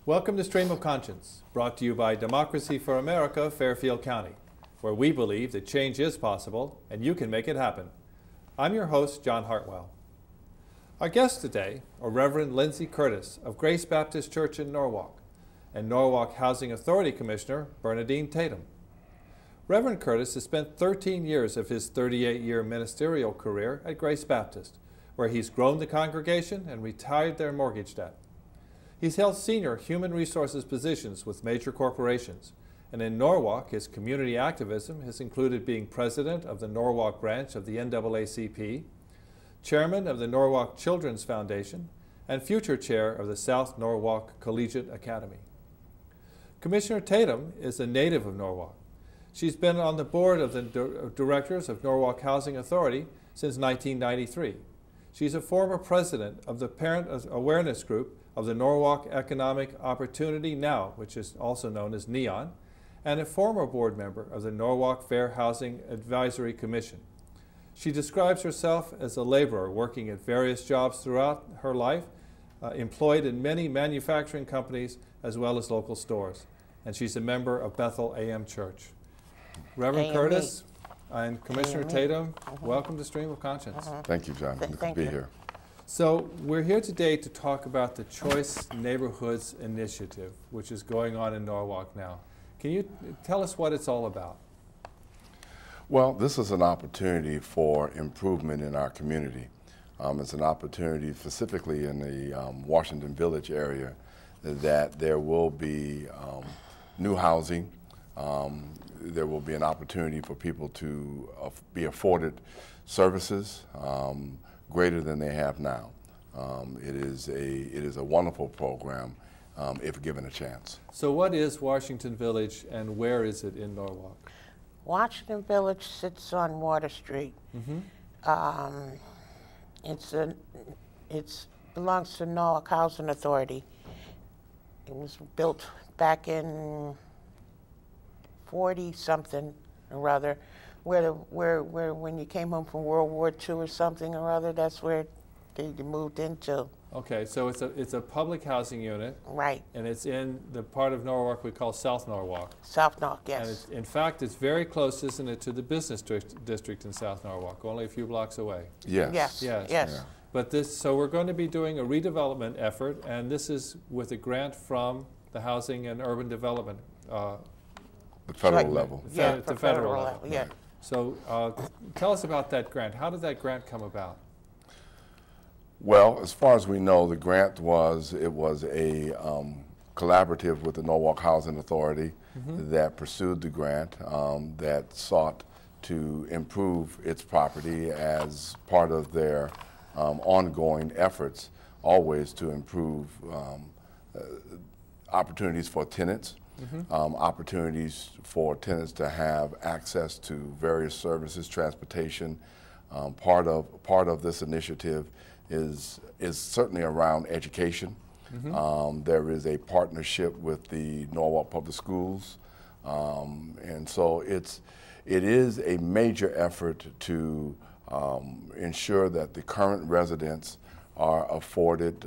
Welcome to Stream of Conscience, brought to you by Democracy for America, Fairfield County, where we believe that change is possible and you can make it happen. I'm your host, John Hartwell. Our guests today are Reverend Lindsay Curtis of Grace Baptist Church in Norwalk and Norwalk Housing Authority Commissioner Bernadine Tatem. Reverend Curtis has spent 13 years of his 38-year ministerial career at Grace Baptist, where he's grown the congregation and retired their mortgage debt. He's held senior human resources positions with major corporations, and in Norwalk, his community activism has included being president of the Norwalk branch of the NAACP, chairman of the Norwalk Children's Foundation, and future chair of the South Norwalk Collegiate Academy. Commissioner Tatem is a native of Norwalk. She's been on the board of the directors of Norwalk Housing Authority since 1993. She's a former president of the Parent Awareness Group of the Norwalk Economic Opportunity Now, which is also known as NEON, and a former board member of the Norwalk Fair Housing Advisory Commission. She describes herself as a laborer working at various jobs throughout her life, employed in many manufacturing companies as well as local stores. And she's a member of Bethel AM Church. Reverend Curtis and Commissioner Tatem, welcome to Stream of Conscience. Thank you, John. Good to be here. So we're here today to talk about the Choice Neighborhoods Initiative, which is going on in Norwalk now. Can you tell us what it's all about? Well, this is an opportunity for improvement in our community. It's an opportunity specifically in the Washington Village area that there will be new housing. There will be an opportunity for people to be afforded services greater than they have now. It is a wonderful program if given a chance. So what is Washington Village and where is it in Norwalk? Washington Village sits on Water Street. It belongs to Norwalk Housing Authority. It was built back in 40-something or other, where when you came home from World War II or something or other, that's where they moved into. Okay, so it's a public housing unit. Right. And it's in the part of Norwalk we call South Norwalk. South Norwalk, yes. And in fact, it's very close, isn't it, to the business district in South Norwalk, only a few blocks away. Yes. Yes. Yes. Yes. Yeah. But so we're going to be doing a redevelopment effort, and this is with a grant from the Housing and Urban Development. The federal level. Yeah, the federal level. yeah. So tell us about that grant. How did that grant come about? Well, as far as we know, the grant was a collaborative with the Norwalk Housing Authority that pursued the grant that sought to improve its property as part of their ongoing efforts, always to improve opportunities for tenants, opportunities for tenants to have access to various services, transportation. Part of this initiative is certainly around education. There is a partnership with the Norwalk Public Schools, and so it is a major effort to ensure that the current residents are afforded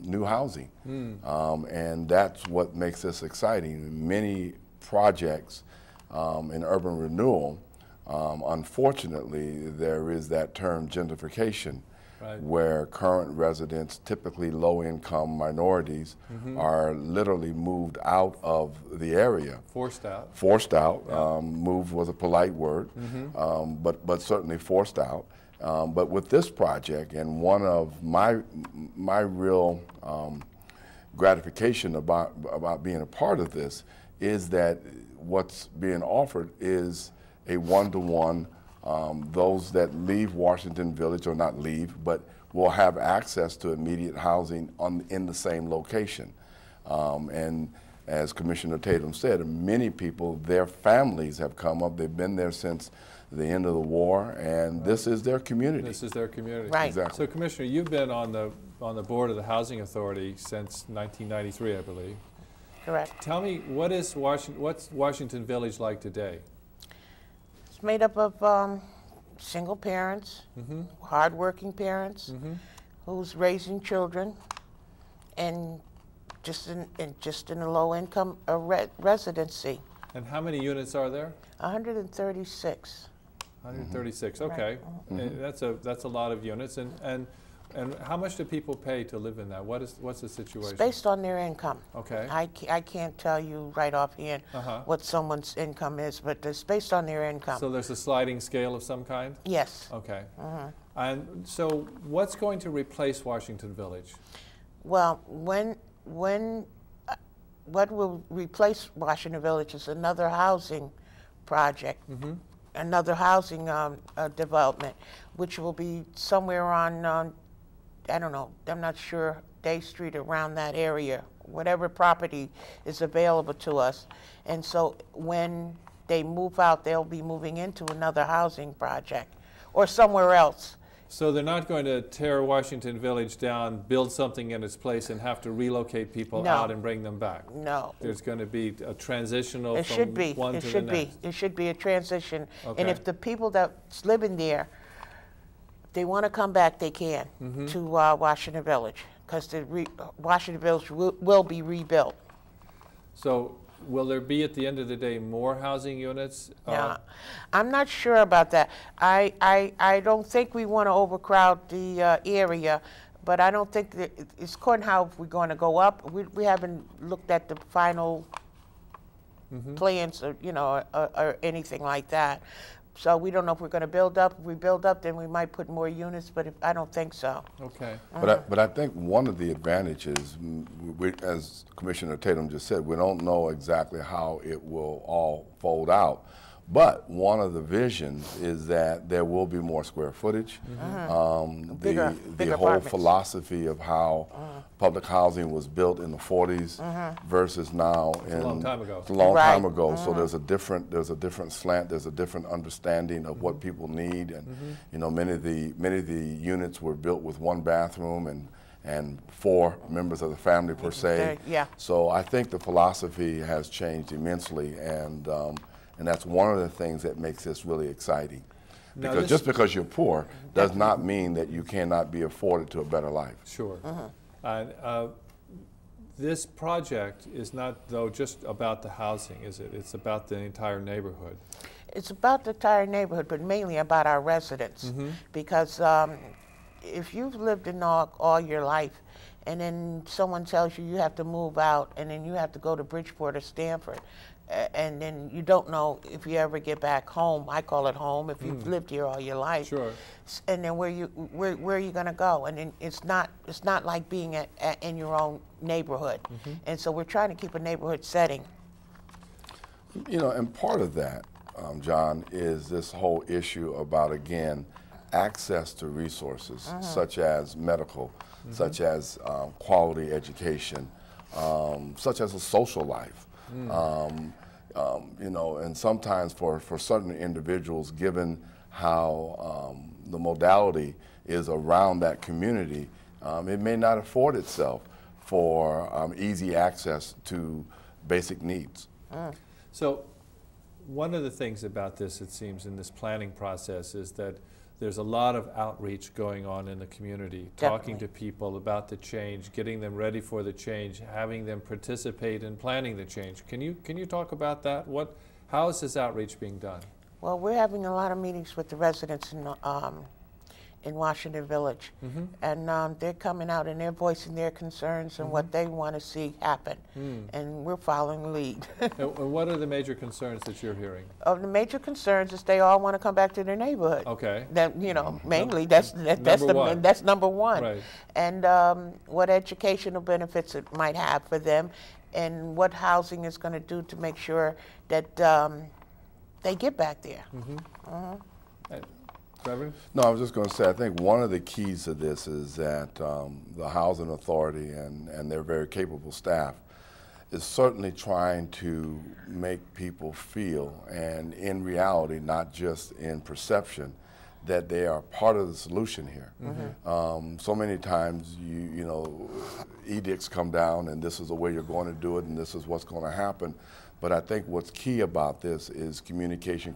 new housing. And that's what makes this exciting. Many projects in urban renewal, unfortunately, there is that term gentrification, right, where current residents, typically low-income minorities, are literally moved out of the area. Forced out. Forced out. Yeah. Moved was a polite word, but certainly forced out. But with this project, and one of my real gratification about being a part of this is that what's being offered is a one-to-one. Those that leave Washington Village, or not leave, but will have access to immediate housing in the same location. And as Commissioner Tatem said, many people, their families have come up. They've been there since the end of the war, and this is their community. This is their community. Right. Exactly. So, Commissioner, you've been on the board of the Housing Authority since 1993, I believe. Correct. Tell me, what's Washington Village like today? It's made up of single parents, hardworking parents, who's raising children, and just in a low-income residency. And how many units are there? 136. 136. Okay, that's a lot of units. And how much do people pay to live in that? What's the situation? It's based on their income. Okay. I can't tell you right offhand what someone's income is, but it's based on their income. So there's a sliding scale of some kind? Yes. Okay. And so what's going to replace Washington Village? Well, what will replace Washington Village is another housing project, another housing development, which will be somewhere on, I don't know, I'm not sure, Day Street, around that area, whatever property is available to us. And so when they move out, they'll be moving into another housing project or somewhere else. So they're not going to tear Washington Village down, build something in its place, and have to relocate people out and bring them back? No. There's going to be a transitional one to the next? It should be a transition. Okay. And if the people that's living there, if they want to come back, they can to Washington Village, because Washington Village will be rebuilt. So will there be, at the end of the day, more housing units? Yeah, I'm not sure about that. I don't think we want to overcrowd the area, but I don't think that it's according how we're going to go up. We haven't looked at the final plans, or, or anything like that. So we don't know if we're going to build up. If we build up, then we might put more units, but I don't think so. Okay. But I think one of the advantages, as Commissioner Tatem just said, we don't know exactly how it will all fold out. But one of the visions is that there will be more square footage. Bigger the whole philosophy of how public housing was built in the 40s versus now a long time ago. It's a long time ago. So there's a different slant. There's a different understanding of what people need, and many of the units were built with one bathroom and 4 members of the family per se. Yeah. So I think the philosophy has changed immensely, and that's one of the things that makes this really exciting. Because just because you're poor does not mean that you cannot be afforded to a better life. Sure. And this project is not, though, just about the housing, is it? It's about the entire neighborhood. It's about the entire neighborhood, but mainly about our residents. Because if you've lived in Norwalk all your life, and then someone tells you have to move out, and then you have to go to Bridgeport or Stamford, and then you don't know if you ever get back home. I call it home if you've lived here all your life. Sure. And then where are you going to go? And then it's not like being in your own neighborhood. And so we're trying to keep a neighborhood setting. And part of that, John, is this whole issue about, again, access to resources such as medical, such as quality education, such as a social life. And sometimes for certain individuals, given how the modality is around that community, it may not afford itself for easy access to basic needs. So one of the things about this, it seems, in this planning process is that there's a lot of outreach going on in the community, talking to people about the change, getting them ready for the change, having them participate in planning the change. Can you talk about that? How is this outreach being done? Well, we're having a lot of meetings with the residents in Washington Village, and they're coming out and they're voicing their concerns and what they want to see happen, and we're following the lead. And what are the major concerns that you're hearing? The major concerns is they all want to come back to their neighborhood. Okay. That mainly that's number one. Right. And what educational benefits it might have for them, and what housing is going to do to make sure that they get back there. Reverend? No, I was just going to say, I think one of the keys to this is that the Housing Authority and their very capable staff is certainly trying to make people feel, and in reality, not just in perception, that they are part of the solution here. So many times, edicts come down, and this is the way you're going to do it, and this is what's going to happen. But I think what's key about this is communication.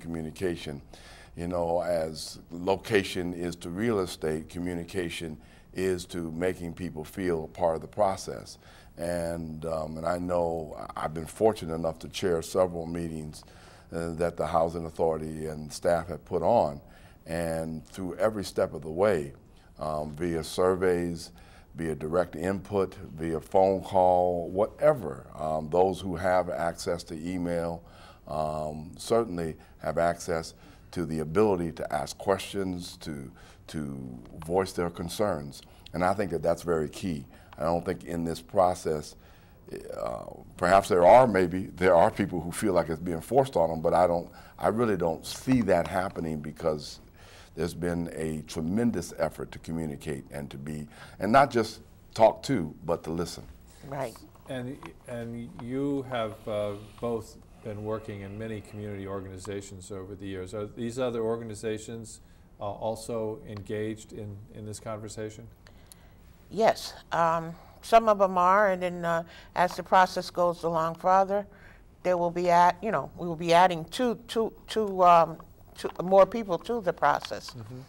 As location is to real estate, communication is to making people feel part of the process. And I know I've been fortunate enough to chair several meetings that the Housing Authority and staff have put on. And through every step of the way, via surveys, via direct input, via phone call, whatever, those who have access to email certainly have access to the ability to ask questions, to voice their concerns. And I think that that's very key. I don't think in this process, perhaps there are people who feel like it's being forced on them, but I really don't see that happening, because there's been a tremendous effort to communicate and and not just talk to, but to listen. Right. And you have both been working in many community organizations over the years. Are these other organizations also engaged in this conversation? Yes, some of them are, and then as the process goes along further, there will be we will be adding more people to the process. Mm-hmm.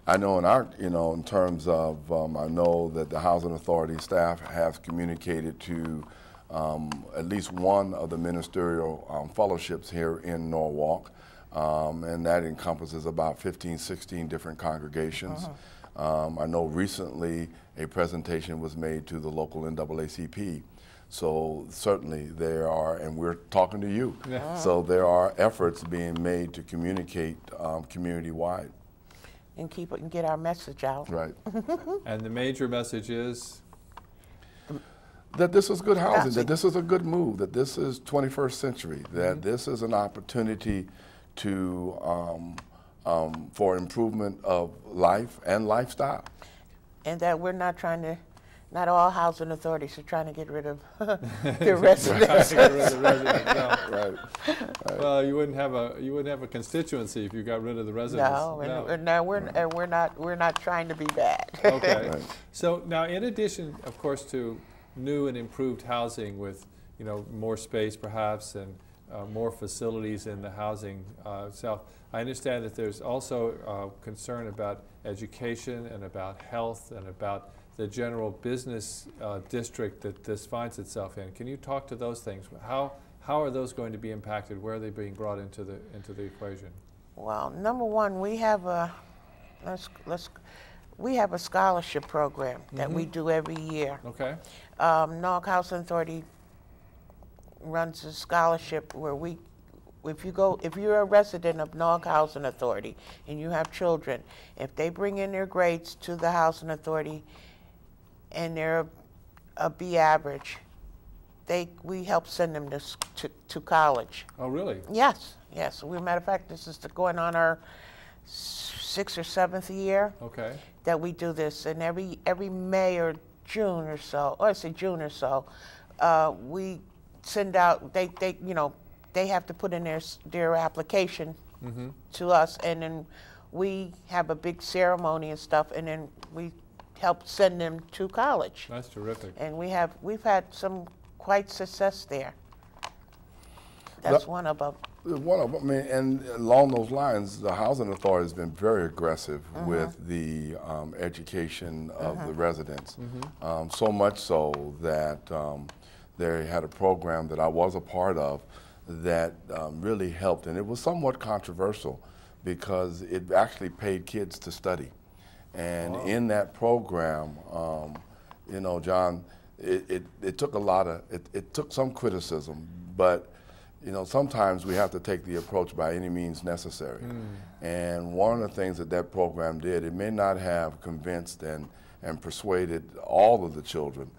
I know in terms of, I know that the Housing Authority staff have communicated to at least one of the ministerial fellowships here in Norwalk, and that encompasses about 15, 16 different congregations. I know recently a presentation was made to the local NAACP. So certainly there are, and we're talking to you, so there are efforts being made to communicate community-wide. And get our message out. Right. And the major message is? That this is good housing, that this is a good move, that this is 21st century, that this is an opportunity to for improvement of life and lifestyle. And that we're not trying to, not all housing authorities are trying to get rid of their residents. Right. Well, you wouldn't have a constituency if you got rid of the residents. No, we're not trying to be bad. Okay. Right. So now, in addition, of course, to new and improved housing with more space perhaps and more facilities in the housing itself, I understand that there's also concern about education and about health and about the general business district that this finds itself in. Can you talk to those things? How are those going to be impacted? Where are they being brought into the equation? Well, number one, we have a scholarship program that we do every year. Okay. Norwalk Housing Authority runs a scholarship where if you're a resident of Norwalk Housing Authority and you have children, if they bring in their grades to the Housing Authority and they're a B average, we help send them to college. Oh, really? Yes. As a matter of fact, this is going on our 6th or 7th year. Okay. That we do this, and every May or June or so, we send out. They have to put in their application to us, and then we have a big ceremony and stuff, and then we help send them to college. That's terrific. And we've had some quite success there. That's one of them. And along those lines, the Housing Authority has been very aggressive with the education of the residents. So much so that they had a program that I was a part of that really helped, and it was somewhat controversial because it actually paid kids to study. And in that program, John, it took it took some criticism, but sometimes we have to take the approach by any means necessary. And one of the things that program did, it may not have convinced and persuaded all of the children,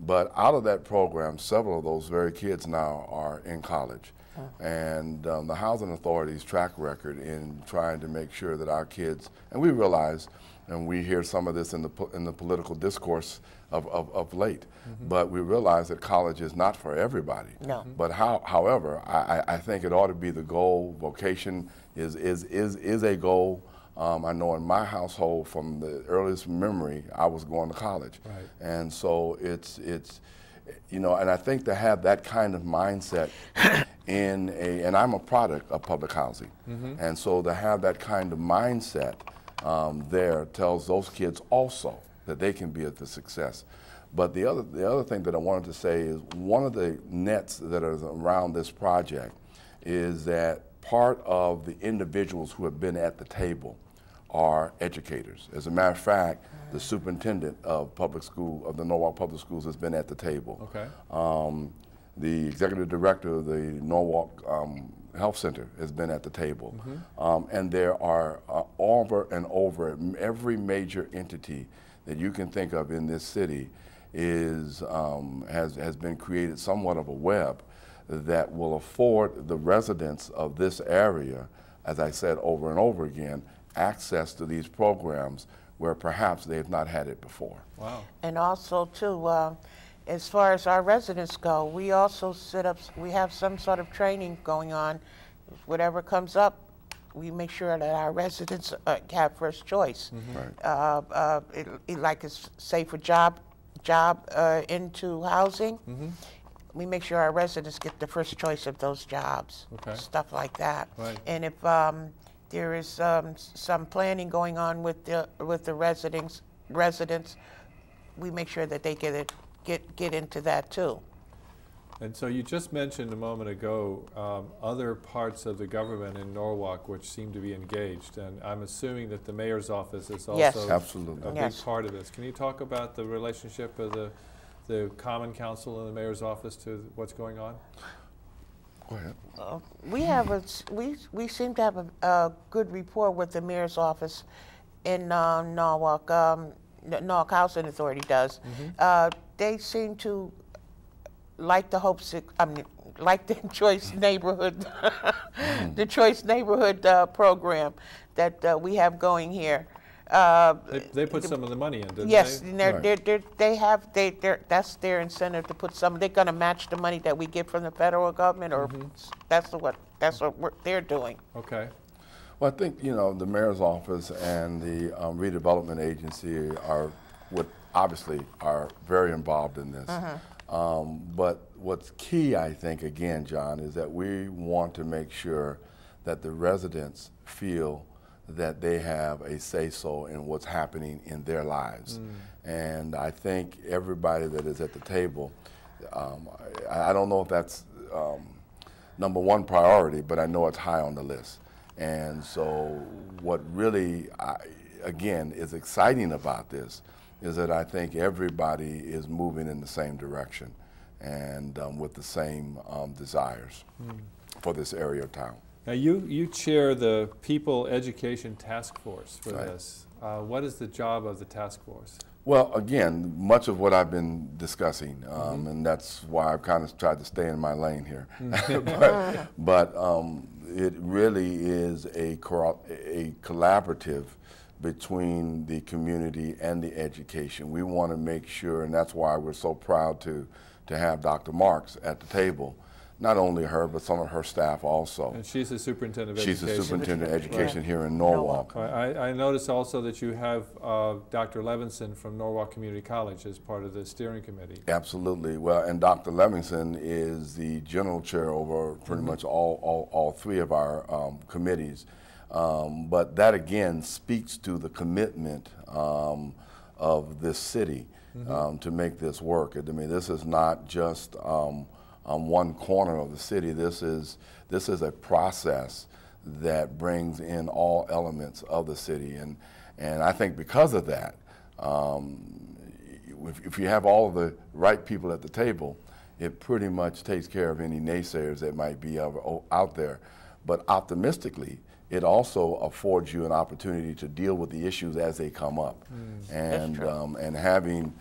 but out of that program, several of those very kids now are in college. And the Housing Authority's track record in trying to make sure that our kids, and we realize, and we hear some of this in the political discourse of late, but we realize that college is not for everybody. No. But however, I think it ought to be the goal. Vocation is a goal. I know in my household, from the earliest memory, I was going to college. Right. And so it's and I think to have that kind of mindset and I'm a product of public housing, and so to have that kind of mindset there tells those kids also that they can be a success. But the other thing that I wanted to say is one of the nets that are around this project is that part of the individuals who have been at the table are educators. As a matter of fact, the superintendent of the Norwalk Public Schools has been at the table. Okay. The executive director of the Norwalk Health Center has been at the table. And there are over and over every major entity that you can think of in this city has been created somewhat of a web that will afford the residents of this area, as I said over and over again, access to these programs where perhaps they have not had it before. Wow. And also, too, as far as our residents go, we also we have some sort of training going on. Whatever comes up, we make sure that our residents have first choice. Right. Like it's say for job into housing, we make sure our residents get the first choice of those jobs, stuff like that. Right. And if there is some planning going on with the residents, we make sure that they get into that too. And so you just mentioned a moment ago other parts of the government in Norwalk which seem to be engaged, and I'm assuming that the mayor's office is also Yes. Absolutely. a big part of this. Can you talk about the relationship of the Common Council and the mayor's office to what's going on? Go ahead. We seem to have a good rapport with the mayor's office in Norwalk. Norwalk Housing Authority does. They seem to like the like the Choice Neighborhood, the Choice Neighborhood program that we have going here. They put some of the money in, didn't yes, they? Yes, that's their incentive to put some. They're going to match the money that we get from the federal government, or that's what they're doing. Okay. Well, I think the mayor's office and the redevelopment agency obviously are very involved in this. But what's key, I think, again, John, is that we want to make sure that the residents feel that they have a say-so in what's happening in their lives. And I think everybody that is at the table, I don't know if that's number one priority, but I know it's high on the list. And so what really, again, is exciting about this is that I think everybody is moving in the same direction and with the same desires for this area of town. Now you chair the People Education Task Force for Right. this. What is the job of the task force? Well, again, much of what I've been discussing, and that's why I've kind of tried to stay in my lane here. but it really is a collaborative between the community and the education. We want to make sure, and that's why we're so proud to have Dr. Marks at the table. Not only her, but some of her staff also. And she's the superintendent of She's education. the superintendent of education here in Norwalk. I noticed also that you have Dr. Levinson from Norwalk Community College as part of the steering committee. Absolutely. Well, and Dr. Levinson is the general chair over pretty much all three of our committees. But that again speaks to the commitment of this city to make this work. I mean, this is not just one corner of the city. This is a process that brings in all elements of the city, and I think because of that, if you have all of the right people at the table, it pretty much takes care of any naysayers that might be out there. But optimistically, it also affords you an opportunity to deal with the issues as they come up, and having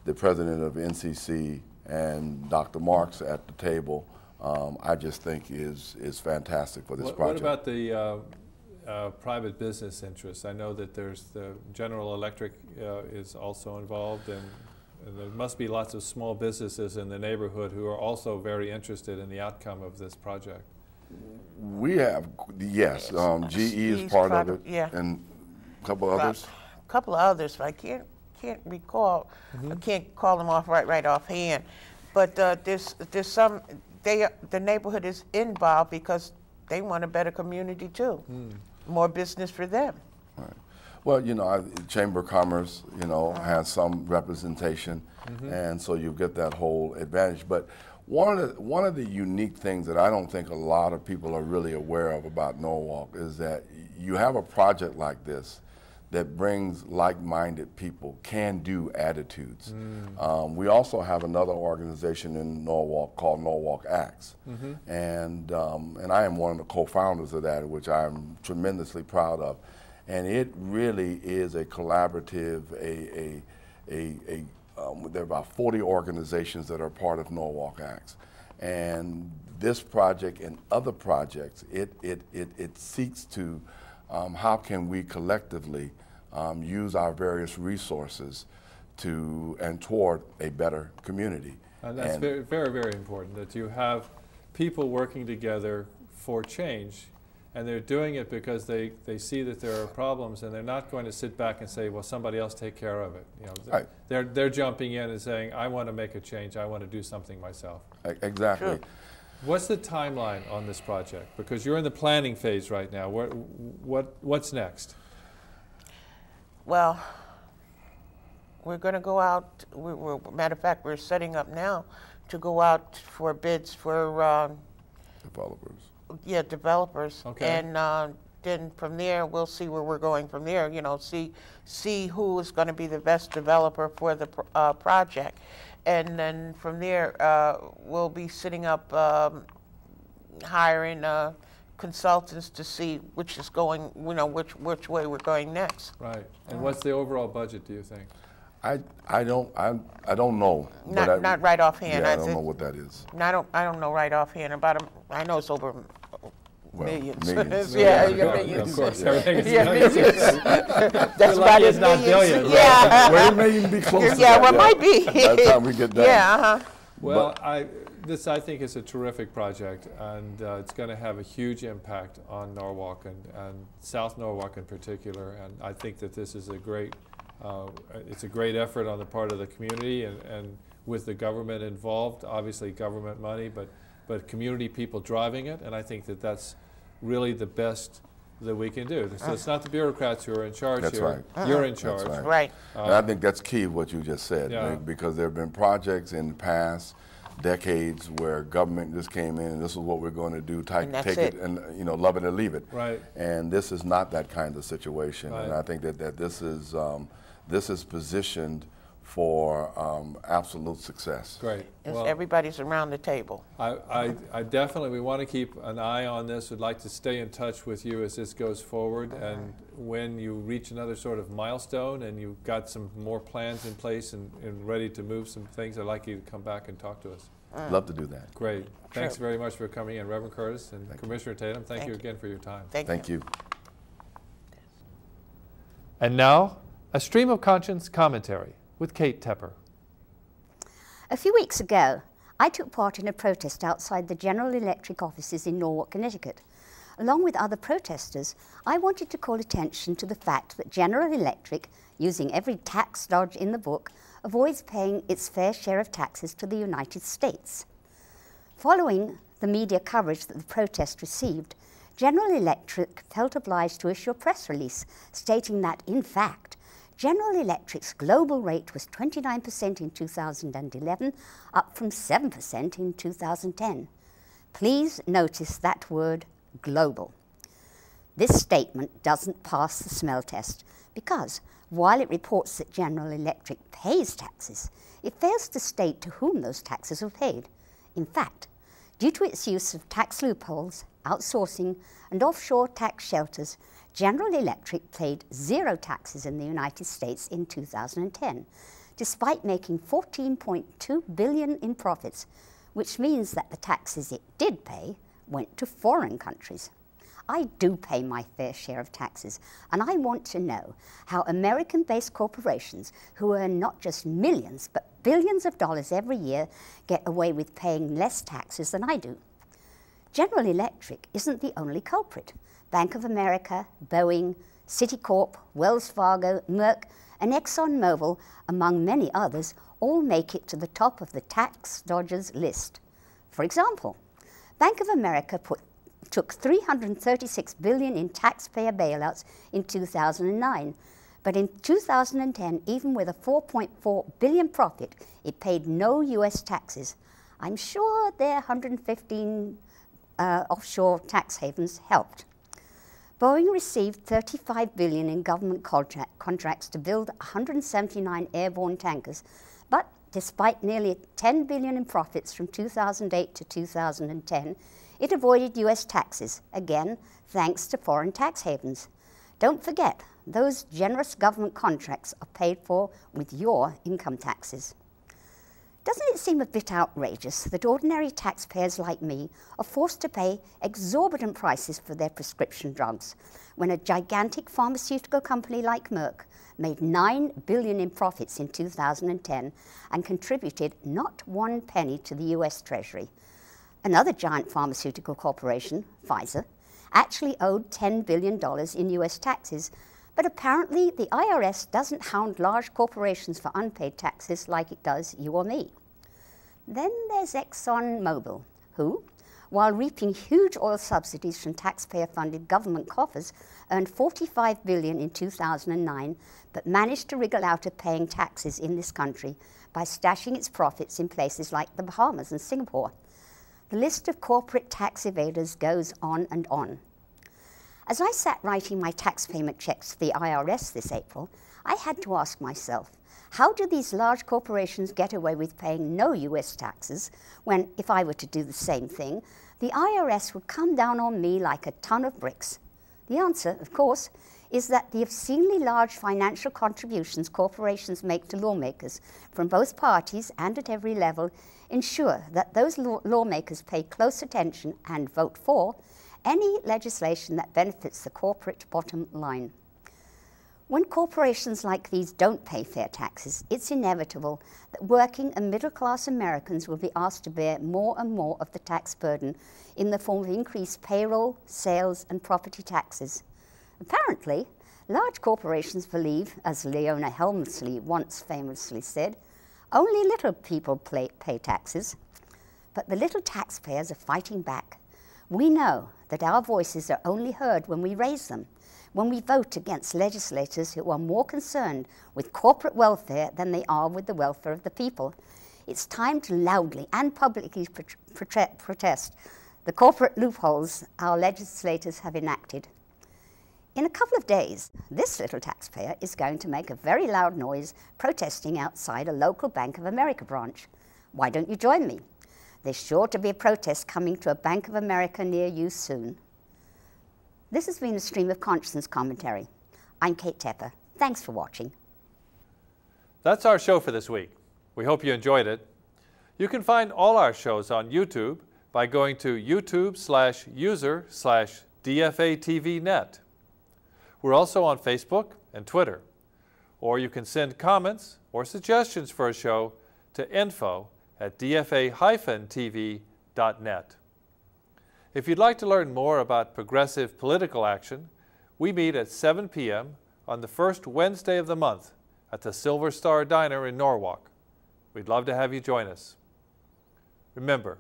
the president of NCC and Dr. Marks at the table, I just think is fantastic for this project. What about the private business interests? I know that there's the General Electric is also involved, and there must be lots of small businesses in the neighborhood who are also very interested in the outcome of this project. We have, yes, GE is part of it, and a couple others. A couple of others, but I can't recall. I can't call them off right offhand. But there's some. The neighborhood is involved because they want a better community too, more business for them. Right. Well, you know, Chamber of Commerce, you know, has some representation, and so you get that whole advantage. But one of the unique things that I don't think a lot of people are really aware of about Norwalk is that you have a project like this that brings like-minded people, can-do attitudes. We also have another organization in Norwalk called Norwalk Acts, and I am one of the co-founders of that, which I'm tremendously proud of. And it really is a collaborative, there are about 40 organizations that are part of Norwalk Acts. And this project and other projects, it seeks to how can we collectively use our various resources and toward a better community. And that's very, very, very important, that you have people working together for change, and they're doing it because they see that there are problems, and they're not going to sit back and say, well, somebody else take care of it. You know, they're jumping in and saying, I want to make a change, I want to do something myself. Exactly. Sure. What's the timeline on this project? Because you're in the planning phase right now. What's next? Well, we're going to go out, matter of fact, we're setting up now to go out for bids for Developers. Yeah, developers. Okay. And then from there, we'll see where we're going from there, you know, see who is going to be the best developer for the project. And then from there, we'll be sitting up, hiring consultants to see which is going, you know, which way we're going next. Right. And what's the overall budget, do you think? I don't know. Not right offhand. Yeah, I don't know what that is. I don't know right offhand. I know it's over millions. Millions. Yeah, Of course, everything is millions. That's lucky about it's it. not billions. Yeah. Well, it may even be close to Yeah, that. well, it might be. By the time we get done. Yeah, Well, this I think is a terrific project, and it's going to have a huge impact on Norwalk and South Norwalk in particular. And I think that this is it's a great effort on the part of the community, and with the government involved, obviously government money, but community people driving it, and I think that that's really the best that we can do. So it's not the bureaucrats who are in charge That's here. right. You're in charge. That's right. And I think that's key what you just said, Yeah. because there have been projects in the past decades where government just came in and this is what we're going to do, take it and, you know, love it or leave it. Right. And this is not that kind of situation. Right. And I think that this is positioned for absolute success. Great. Well, everybody's around the table. I definitely, we want to keep an eye on this. We'd like to stay in touch with you as this goes forward. And when you reach another sort of milestone and you've got some more plans in place and ready to move some things, I'd like you to come back and talk to us. Love to do that. Great. Thanks very much for coming in, Reverend Curtis and Commissioner Tatem. Thank you again for your time. Thank you. And now, a stream of conscience commentary with Kate Tepper. A few weeks ago, I took part in a protest outside the General Electric offices in Norwalk, Connecticut. Along with other protesters, I wanted to call attention to the fact that General Electric, using every tax dodge in the book, avoids paying its fair share of taxes to the United States. Following the media coverage that the protest received, General Electric felt obliged to issue a press release stating that, in fact, General Electric's global rate was 29% in 2011, up from 7% in 2010. Please notice that word, global. This statement doesn't pass the smell test because, while it reports that General Electric pays taxes, it fails to state to whom those taxes are paid. In fact, due to its use of tax loopholes, outsourcing, and offshore tax shelters, General Electric paid zero taxes in the United States in 2010, despite making $14.2 billion in profits, which means that the taxes it did pay went to foreign countries. I do pay my fair share of taxes, and I want to know how American-based corporations who earn not just millions, but billions of dollars every year get away with paying less taxes than I do. General Electric isn't the only culprit. Bank of America, Boeing, Citicorp, Wells Fargo, Merck, and ExxonMobil, among many others, all make it to the top of the tax dodgers list. For example, Bank of America put took $336 billion in taxpayer bailouts in 2009. But in 2010, even with a $4.4 billion profit, it paid no US taxes. I'm sure their 115 offshore tax havens helped. Boeing received $35 billion in government contracts to build 179 airborne tankers, but despite nearly $10 billion in profits from 2008 to 2010, it avoided US taxes, again, thanks to foreign tax havens. Don't forget, those generous government contracts are paid for with your income taxes. Doesn't it seem a bit outrageous that ordinary taxpayers like me are forced to pay exorbitant prices for their prescription drugs when a gigantic pharmaceutical company like Merck made $9 billion in profits in 2010 and contributed not 1 penny to the US Treasury? Another giant pharmaceutical corporation, Pfizer, actually owed $10 billion in US taxes, but apparently the IRS doesn't hound large corporations for unpaid taxes like it does you or me. Then there's ExxonMobil, who, while reaping huge oil subsidies from taxpayer-funded government coffers, earned $45 billion in 2009, but managed to wriggle out of paying taxes in this country by stashing its profits in places like the Bahamas and Singapore. The list of corporate tax evaders goes on and on. As I sat writing my tax payment checks to the IRS this April, I had to ask myself, how do these large corporations get away with paying no US taxes when, if I were to do the same thing, the IRS would come down on me like a ton of bricks? The answer, of course, is that the obscenely large financial contributions corporations make to lawmakers from both parties and at every level ensure that those lawmakers pay close attention and vote for any legislation that benefits the corporate bottom line. When corporations like these don't pay fair taxes, it's inevitable that working and middle-class Americans will be asked to bear more and more of the tax burden in the form of increased payroll, sales, and property taxes. Apparently, large corporations believe, as Leona Helmsley once famously said, only little people pay taxes. But the little taxpayers are fighting back. We know that our voices are only heard when we raise them, when we vote against legislators who are more concerned with corporate welfare than they are with the welfare of the people. It's time to loudly and publicly protest the corporate loopholes our legislators have enacted. In a couple of days, this little taxpayer is going to make a very loud noise protesting outside a local Bank of America branch. Why don't you join me? There's sure to be a protest coming to a Bank of America near you soon. This has been a Stream of Conscience commentary. I'm Kate Tepper. Thanks for watching. That's our show for this week. We hope you enjoyed it. You can find all our shows on YouTube by going to youtube/user/DFATVNet. We're also on Facebook and Twitter. Or you can send comments or suggestions for a show to info@dfa-tv.net. If you'd like to learn more about progressive political action, we meet at 7 p.m. on the first Wednesday of the month at the Silver Star Diner in Norwalk. We'd love to have you join us. Remember,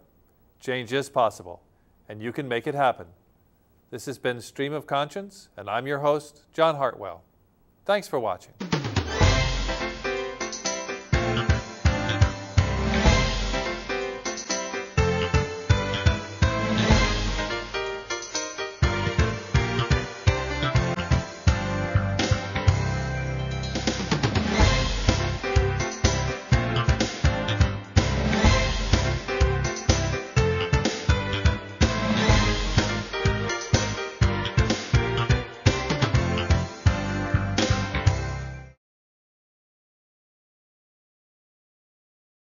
change is possible, and you can make it happen. This has been Stream of Conscience, and I'm your host, John Hartwell. Thanks for watching.